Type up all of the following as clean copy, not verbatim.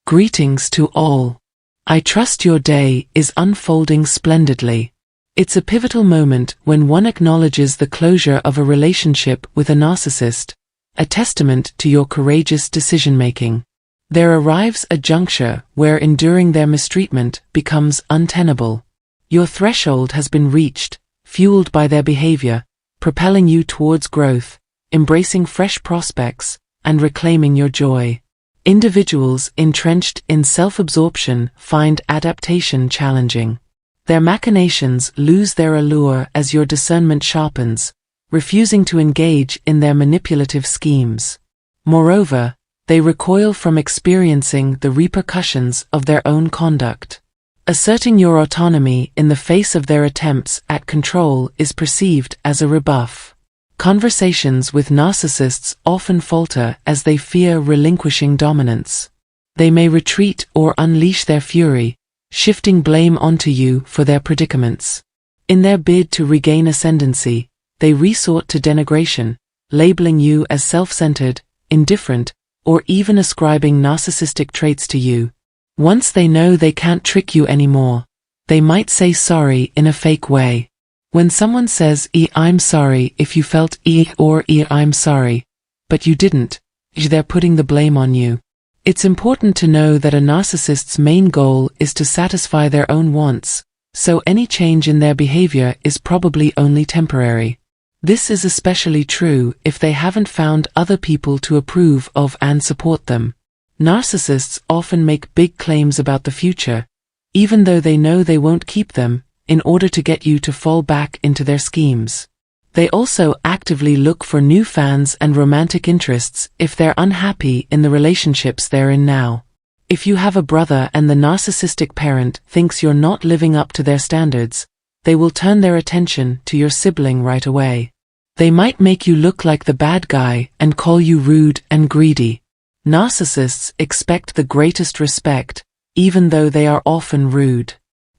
Greetings to all. I trust your day is unfolding splendidly. It's a pivotal moment when one acknowledges the closure of a relationship with a narcissist, a testament to your courageous decision-making. There arrives a juncture where enduring their mistreatment becomes untenable. Your threshold has been reached, fueled by their behavior, propelling you towards growth, embracing fresh prospects, and reclaiming your joy. Individuals entrenched in self-absorption find adaptation challenging. Their machinations lose their allure as your discernment sharpens, refusing to engage in their manipulative schemes. Moreover, they recoil from experiencing the repercussions of their own conduct. Asserting your autonomy in the face of their attempts at control is perceived as a rebuff. Conversations with narcissists often falter as they fear relinquishing dominance. They may retreat or unleash their fury, shifting blame onto you for their predicaments. In their bid to regain ascendancy, they resort to denigration, labeling you as self-centered, indifferent, or even ascribing narcissistic traits to you. Once they know they can't trick you anymore, they might say sorry in a fake way. When someone says, I'm sorry if you felt or I'm sorry, but you didn't, they're putting the blame on you. It's important to know that a narcissist's main goal is to satisfy their own wants, so any change in their behavior is probably only temporary. This is especially true if they haven't found other people to approve of and support them. Narcissists often make big claims about the future, even though they know they won't keep them, in order to get you to fall back into their schemes. They also actively look for new fans and romantic interests if they're unhappy in the relationships they're in now. If you have a brother and the narcissistic parent thinks you're not living up to their standards, they will turn their attention to your sibling right away. They might make you look like the bad guy and call you rude and greedy. Narcissists expect the greatest respect, even though they are often rude.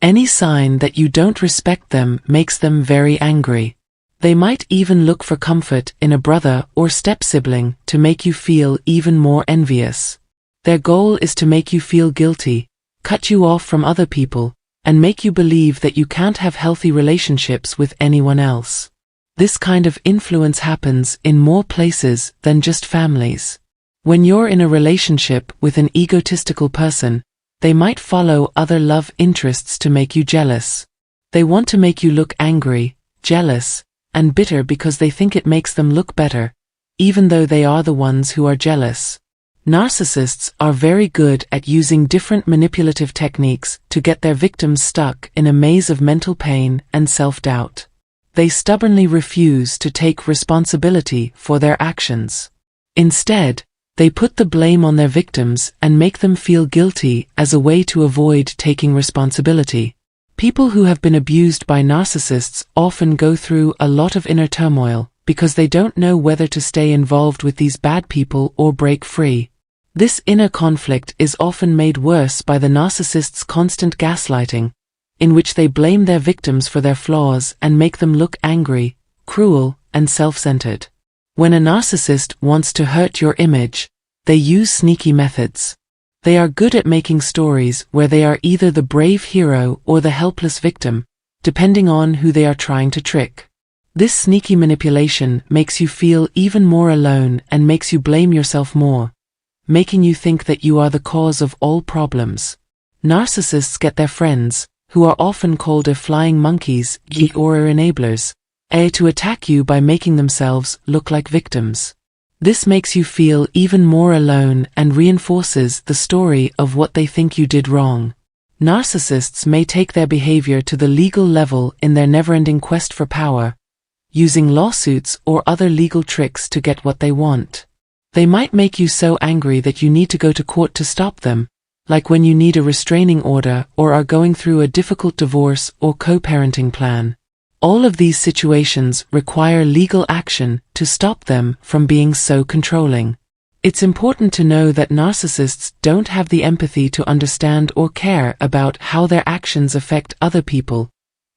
Any sign that you don't respect them makes them very angry. They might even look for comfort in a brother or step-sibling to make you feel even more envious. Their goal is to make you feel guilty, cut you off from other people, and make you believe that you can't have healthy relationships with anyone else. This kind of influence happens in more places than just families. When you're in a relationship with an egotistical person, they might follow other love interests to make you jealous. They want to make you look angry, jealous, and bitter because they think it makes them look better, even though they are the ones who are jealous. Narcissists are very good at using different manipulative techniques to get their victims stuck in a maze of mental pain and self-doubt. They stubbornly refuse to take responsibility for their actions. Instead, they put the blame on their victims and make them feel guilty as a way to avoid taking responsibility. People who have been abused by narcissists often go through a lot of inner turmoil because they don't know whether to stay involved with these bad people or break free. This inner conflict is often made worse by the narcissist's constant gaslighting, in which they blame their victims for their flaws and make them look angry, cruel, and self-centered. When a narcissist wants to hurt your image, they use sneaky methods. They are good at making stories where they are either the brave hero or the helpless victim, depending on who they are trying to trick. This sneaky manipulation makes you feel even more alone and makes you blame yourself more, making you think that you are the cause of all problems. Narcissists get their friends, who are often called flying monkeys or enablers, to attack you by making themselves look like victims. This makes you feel even more alone and reinforces the story of what they think you did wrong. Narcissists may take their behavior to the legal level in their never-ending quest for power, using lawsuits or other legal tricks to get what they want. They might make you so angry that you need to go to court to stop them, like when you need a restraining order or are going through a difficult divorce or co-parenting plan. All of these situations require legal action to stop them from being so controlling. It's important to know that narcissists don't have the empathy to understand or care about how their actions affect other people,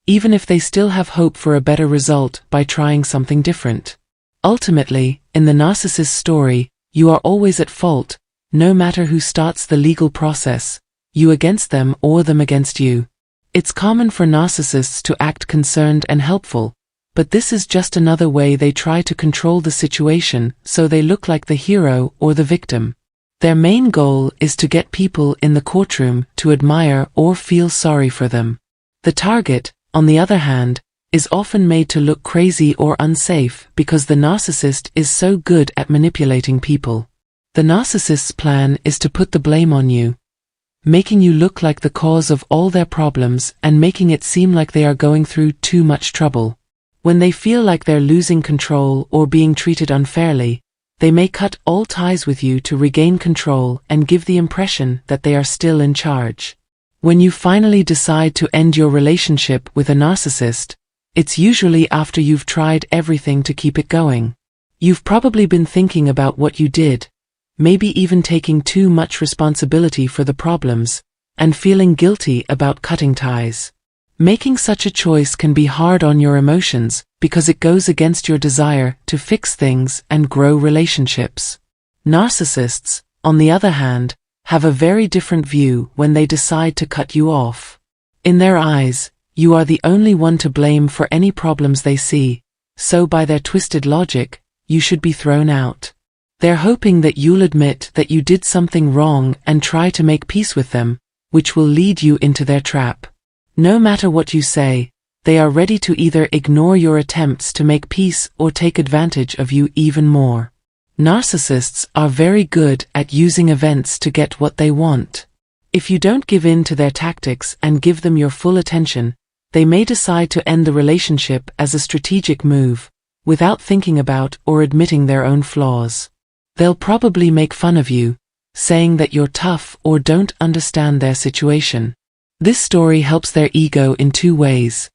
even if they still have hope for a better result by trying something different. Ultimately, in the narcissist story, you are always at fault, no matter who starts the legal process, you against them or them against you. It's common for narcissists to act concerned and helpful, but this is just another way they try to control the situation so they look like the hero or the victim. Their main goal is to get people in the courtroom to admire or feel sorry for them. The target, on the other hand, is often made to look crazy or unsafe because the narcissist is so good at manipulating people. The narcissist's plan is to put the blame on you, making you look like the cause of all their problems and making it seem like they are going through too much trouble. When they feel like they're losing control or being treated unfairly, they may cut all ties with you to regain control and give the impression that they are still in charge. When you finally decide to end your relationship with a narcissist, it's usually after you've tried everything to keep it going. You've probably been thinking about what you did, maybe even taking too much responsibility for the problems, and feeling guilty about cutting ties. Making such a choice can be hard on your emotions because it goes against your desire to fix things and grow relationships. Narcissists, on the other hand, have a very different view when they decide to cut you off. In their eyes, you are the only one to blame for any problems they see, so by their twisted logic, you should be thrown out. They're hoping that you'll admit that you did something wrong and try to make peace with them, which will lead you into their trap. No matter what you say, they are ready to either ignore your attempts to make peace or take advantage of you even more. Narcissists are very good at using events to get what they want. If you don't give in to their tactics and give them your full attention, they may decide to end the relationship as a strategic move, without thinking about or admitting their own flaws. They'll probably make fun of you, saying that you're tough or don't understand their situation. This story helps their ego in two ways.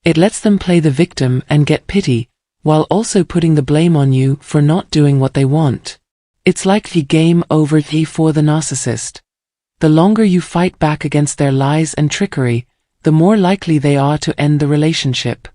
It lets them play the victim and get pity, while also putting the blame on you for not doing what they want. It's like the game over for the narcissist. The longer you fight back against their lies and trickery, the more likely they are to end the relationship.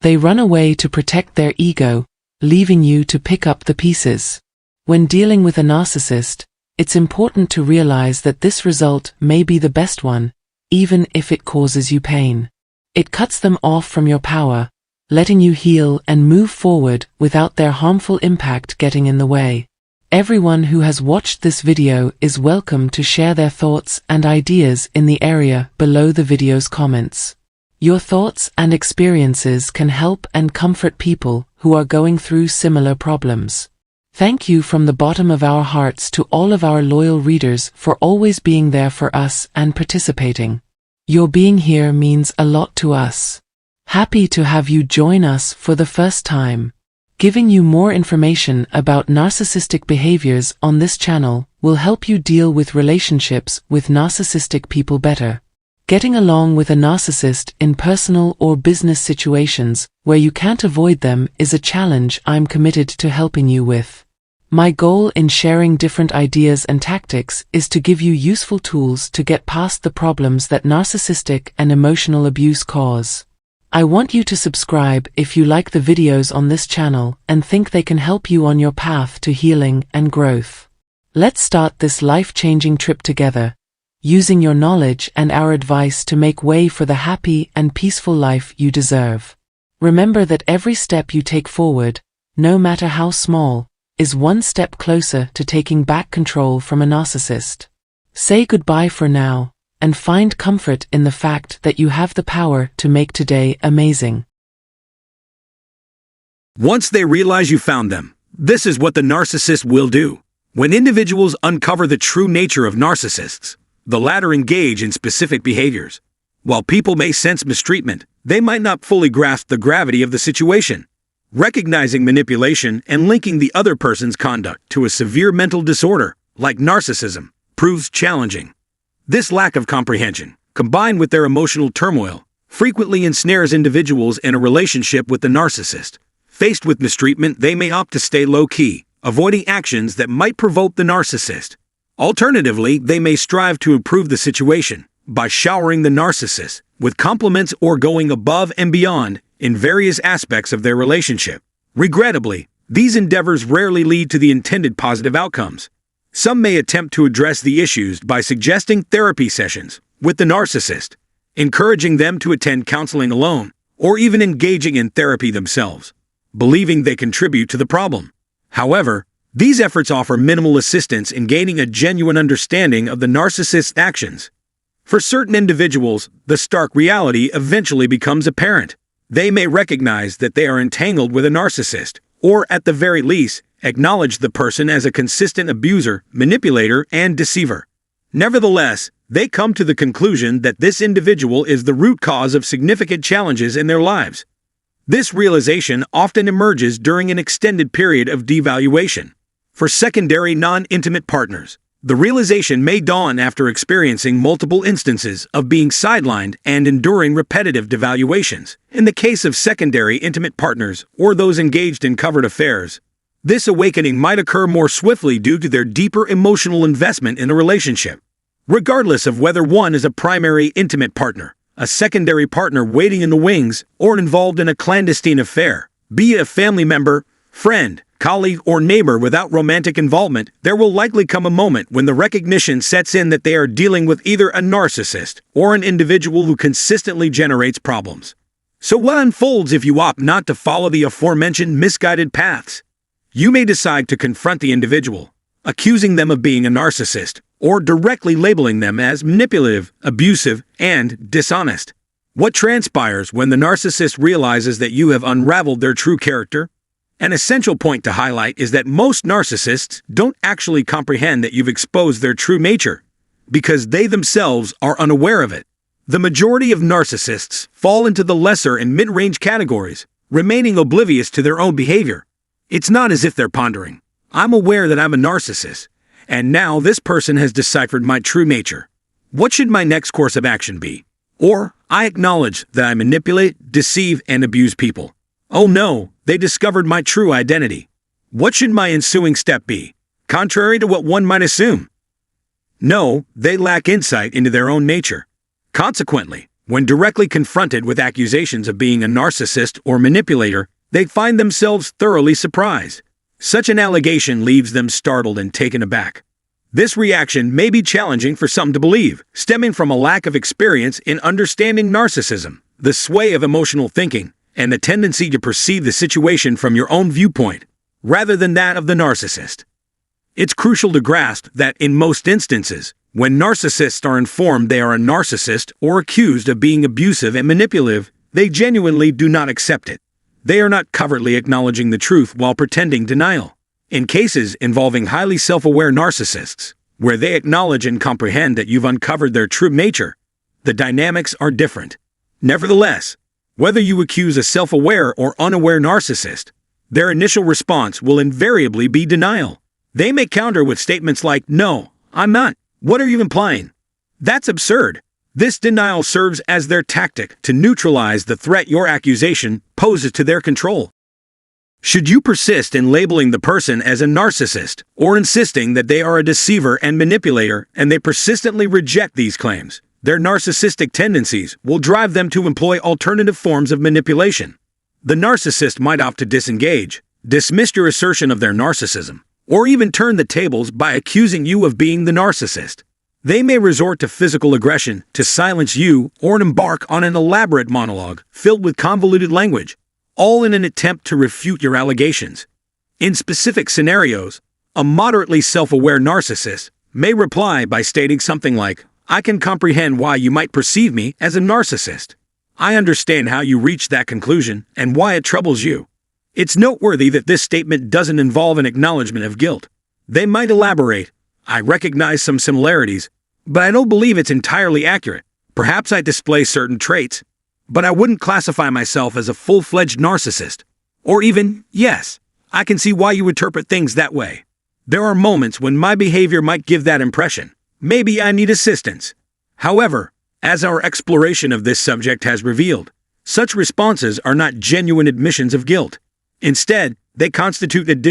They run away to protect their ego, leaving you to pick up the pieces. When dealing with a narcissist, it's important to realize that this result may be the best one, even if it causes you pain. It cuts them off from your power, letting you heal and move forward without their harmful impact getting in the way. Everyone who has watched this video is welcome to share their thoughts and ideas in the area below the video's comments. Your thoughts and experiences can help and comfort people who are going through similar problems. Thank you from the bottom of our hearts to all of our loyal readers for always being there for us and participating. Your being here means a lot to us. Happy to have you join us for the first time. Giving you more information about narcissistic behaviors on this channel will help you deal with relationships with narcissistic people better. Getting along with a narcissist in personal or business situations where you can't avoid them is a challenge I'm committed to helping you with. My goal in sharing different ideas and tactics is to give you useful tools to get past the problems that narcissistic and emotional abuse cause. I want you to subscribe if you like the videos on this channel and think they can help you on your path to healing and growth. Let's start this life-changing trip together, using your knowledge and our advice to make way for the happy and peaceful life you deserve. Remember that every step you take forward, no matter how small, is one step closer to taking back control from a narcissist. Say goodbye for now, and find comfort in the fact that you have the power to make today amazing. Once they realize you found them, this is what the narcissist will do. When individuals uncover the true nature of narcissists, the latter engage in specific behaviors. While people may sense mistreatment, they might not fully grasp the gravity of the situation. Recognizing manipulation and linking the other person's conduct to a severe mental disorder, like narcissism, proves challenging. This lack of comprehension, combined with their emotional turmoil, frequently ensnares individuals in a relationship with the narcissist. Faced with mistreatment, they may opt to stay low-key, avoiding actions that might provoke the narcissist. Alternatively, they may strive to improve the situation by showering the narcissist with compliments or going above and beyond in various aspects of their relationship. Regrettably, these endeavors rarely lead to the intended positive outcomes. Some may attempt to address the issues by suggesting therapy sessions with the narcissist, encouraging them to attend counseling alone, or even engaging in therapy themselves, believing they contribute to the problem. However, these efforts offer minimal assistance in gaining a genuine understanding of the narcissist's actions. For certain individuals, the stark reality eventually becomes apparent. They may recognize that they are entangled with a narcissist, or at the very least, acknowledge the person as a consistent abuser, manipulator, and deceiver. Nevertheless, they come to the conclusion that this individual is the root cause of significant challenges in their lives. This realization often emerges during an extended period of devaluation. For secondary non-intimate partners, the realization may dawn after experiencing multiple instances of being sidelined and enduring repetitive devaluations. In the case of secondary intimate partners or those engaged in covert affairs, this awakening might occur more swiftly due to their deeper emotional investment in a relationship. Regardless of whether one is a primary intimate partner, a secondary partner waiting in the wings, or involved in a clandestine affair, be it a family member, friend, colleague, or neighbor without romantic involvement, there will likely come a moment when the recognition sets in that they are dealing with either a narcissist or an individual who consistently generates problems. So what unfolds if you opt not to follow the aforementioned misguided paths? You may decide to confront the individual, accusing them of being a narcissist, or directly labeling them as manipulative, abusive, and dishonest. What transpires when the narcissist realizes that you have unraveled their true character? An essential point to highlight is that most narcissists don't actually comprehend that you've exposed their true nature, because they themselves are unaware of it. The majority of narcissists fall into the lesser and mid-range categories, remaining oblivious to their own behavior. It's not as if they're pondering, "I'm aware that I'm a narcissist, and now this person has deciphered my true nature. What should my next course of action be?" Or, "I acknowledge that I manipulate, deceive, and abuse people. Oh no, they discovered my true identity. What should my ensuing step be?" Contrary to what one might assume. No, they lack insight into their own nature. Consequently, when directly confronted with accusations of being a narcissist or manipulator, they find themselves thoroughly surprised. Such an allegation leaves them startled and taken aback. This reaction may be challenging for some to believe, stemming from a lack of experience in understanding narcissism, the sway of emotional thinking, and the tendency to perceive the situation from your own viewpoint, rather than that of the narcissist. It's crucial to grasp that in most instances, when narcissists are informed they are a narcissist or accused of being abusive and manipulative, they genuinely do not accept it. They are not covertly acknowledging the truth while pretending denial. In cases involving highly self-aware narcissists, where they acknowledge and comprehend that you've uncovered their true nature, the dynamics are different. Nevertheless, whether you accuse a self-aware or unaware narcissist, their initial response will invariably be denial. They may counter with statements like, "No, I'm not. What are you implying?" That's absurd. This denial serves as their tactic to neutralize the threat your accusation poses to their control. Should you persist in labeling the person as a narcissist or insisting that they are a deceiver and manipulator and they persistently reject these claims, their narcissistic tendencies will drive them to employ alternative forms of manipulation. The narcissist might opt to disengage, dismiss your assertion of their narcissism, or even turn the tables by accusing you of being the narcissist. They may resort to physical aggression to silence you or embark on an elaborate monologue filled with convoluted language, all in an attempt to refute your allegations. In specific scenarios, a moderately self-aware narcissist may reply by stating something like, "I can comprehend why you might perceive me as a narcissist. I understand how you reached that conclusion and why it troubles you." It's noteworthy that this statement doesn't involve an acknowledgement of guilt. They might elaborate, "I recognize some similarities, but I don't believe it's entirely accurate. Perhaps I display certain traits, but I wouldn't classify myself as a full-fledged narcissist." Or even, "Yes, I can see why you interpret things that way. There are moments when my behavior might give that impression. Maybe I need assistance." However, as our exploration of this subject has revealed, such responses are not genuine admissions of guilt. Instead, they constitute a